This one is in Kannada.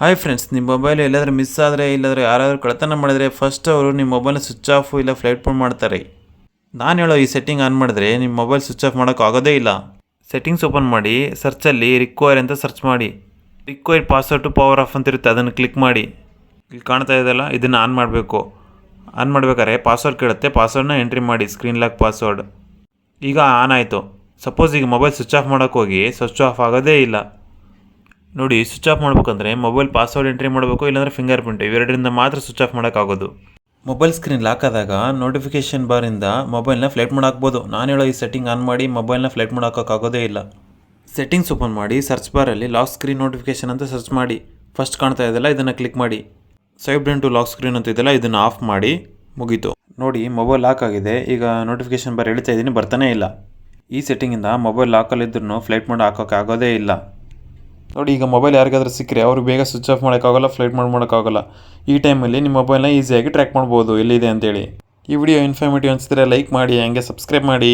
ಹಾಯ್ ಫ್ರೆಂಡ್ಸ್, ನಿಮ್ಮ ಮೊಬೈಲ್ ಎಲ್ಲಾದರೂ ಮಿಸ್ ಆದರೆ ಇಲ್ಲಾಂದರೆ ಯಾರಾದರೂ ಕಳ್ಳತನ ಮಾಡಿದರೆ ಫಸ್ಟ್ ಅವರು ನಿಮ್ಮ ಮೊಬೈಲ್ನ ಸ್ವಿಚ್ ಆಫ್ ಇಲ್ಲ ಫ್ಲೈಟ್ ಮೋಡ್ ಮಾಡ್ತಾರೆ. ನಾನು ಹೇಳೋ ಈ ಸೆಟ್ಟಿಂಗ್ ಆನ್ ಮಾಡಿದ್ರೆ ನಿಮ್ಮ ಮೊಬೈಲ್ ಸ್ವಿಚ್ ಆಫ್ ಮಾಡೋಕ್ಕೆ ಆಗೋದೇ ಇಲ್ಲ. ಸೆಟ್ಟಿಂಗ್ಸ್ ಓಪನ್ ಮಾಡಿ, ಸರ್ಚಲ್ಲಿ ರಿಕ್ವೈರ್ ಅಂತ ಸರ್ಚ್ ಮಾಡಿ. Require password to power off ಅಂತ ಇರುತ್ತೆ, ಅದನ್ನು ಕ್ಲಿಕ್ ಮಾಡಿ. ಇಲ್ಲಿ ಕಾಣ್ತಾ ಇದೆಯಲ್ಲ, ಇದನ್ನು ಆನ್ ಮಾಡಬೇಕು. ಆನ್ ಮಾಡಬೇಕಾದ್ರೆ ಪಾಸ್ವರ್ಡ್ ಕೇಳುತ್ತೆ, ಪಾಸ್ವರ್ಡ್ನ ಎಂಟ್ರಿ ಮಾಡಿ, ಸ್ಕ್ರೀನ್ ಲಾಕ್ ಪಾಸ್ವರ್ಡ್. ಈಗ ಆನ್ ಆಯಿತು. ಸಪೋಸ್ ಈಗ ಮೊಬೈಲ್ ಸ್ವಿಚ್ ಆಫ್ ಮಾಡೋಕ್ಕೆ ಹೋಗಿ ಸ್ವಿಚ್ ಆಫ್ ಆಗೋದೇ ಇಲ್ಲ. ನೋಡಿ, ಸ್ವಿಚ್ ಆಫ್ ಮಾಡಬೇಕಂದ್ರೆ ಮೊಬೈಲ್ ಪಾಸ್ವರ್ಡ್ ಎಂಟ್ರಿ ಮಾಡಬೇಕು, ಇಲ್ಲಾಂದರೆ ಫಿಂಗರ್ ಪ್ರಿಂಟ್, ಇವೆರಡರಿಂದ ಮಾತ್ರ ಸ್ವಿಚ್ ಆಫ್ ಮಾಡೋಕ್ಕಾಗೋದು. ಮೊಬೈಲ್ ಸ್ಕ್ರೀನ್ ಲಾಕ್ ಆದಾಗ ನೋಟಿಫಿಕೇಷನ್ ಬಾರಿಂದ ಮೊಬೈಲ್ನ ಫ್ಲೈಟ್ ಮೋಡ್ ಹಾಕ್ಬೋದು. ನಾನು ಹೇಳೋ ಈ ಸೆಟ್ಟಿಂಗ್ ಆನ್ ಮಾಡಿ ಮೊಬೈಲ್ನ ಫ್ಲೈಟ್ ಮೋಡ್ ಹಾಕೋಕ್ಕಾಗೋದೇ ಇಲ್ಲ. ಸೆಟ್ಟಿಂಗ್ಸ್ ಓಪನ್ ಮಾಡಿ, ಸರ್ಚ್ ಬಾರಲ್ಲಿ ಲಾಕ್ ಸ್ಕ್ರೀನ್ ನೋಟಿಫಿಕೇಷನ್ ಅಂತ ಸರ್ಚ್ ಮಾಡಿ. ಫಸ್ಟ್ ಕಾಣ್ತಾ ಇದೆಯಲ್ಲ, ಇದನ್ನು ಕ್ಲಿಕ್ ಮಾಡಿ. Save down to lock screen ಅಂತ ಇದೆಯಲ್ಲ, ಇದನ್ನು ಆಫ್ ಮಾಡಿ. ಮುಗೀತು. ನೋಡಿ, ಮೊಬೈಲ್ ಲಾಕ್ ಆಗಿದೆ. ಈಗ ನೋಟಿಫಿಕೇಷನ್ ಬಾರ್ ಎಳಿತಾ ಇದ್ದೀನಿ, ಬರ್ತಾನೇ ಇಲ್ಲ. ಈ ಸೆಟ್ಟಿಂಗಿಂದ ಮೊಬೈಲ್ ಲಾಕಲ್ಲಿದ್ರೂ ಫ್ಲೈಟ್ ಮೋಡ್ ಹಾಕೋಕ್ಕೆ ಆಗೋದೇ ಇಲ್ಲ. ನೋಡಿ, ಈಗ ಮೊಬೈಲ್ ಯಾರಿಗಾದ್ರೂ ಸಿಕ್ಕರೆ ಅವ್ರು ಬೇಗ ಸ್ವಿಚ್ ಆಫ್ ಮಾಡೋಕ್ಕಾಗಲ್ಲ, ಫ್ಲೈಟ್ ಮೋಡ್ ಮಾಡೋಕ್ಕಾಗಲ್ಲ. ಈ ಟೈಮಲ್ಲಿ ನಿಮ್ಮ ಮೊಬೈಲ್ನ ಈಸಿಯಾಗಿ ಟ್ರ್ಯಾಕ್ ಮಾಡ್ಬೋದು ಎಲ್ಲಿದೆ ಅಂತೇಳಿ. ಈ ವಿಡಿಯೋ ಇನ್ಫಾರ್ಮೇಟಿವ್ ಅನಿಸಿದ್ರೆ ಲೈಕ್ ಮಾಡಿ, ಹಂಗೆ ಸಬ್ಸ್ಕ್ರೈಬ್ ಮಾಡಿ.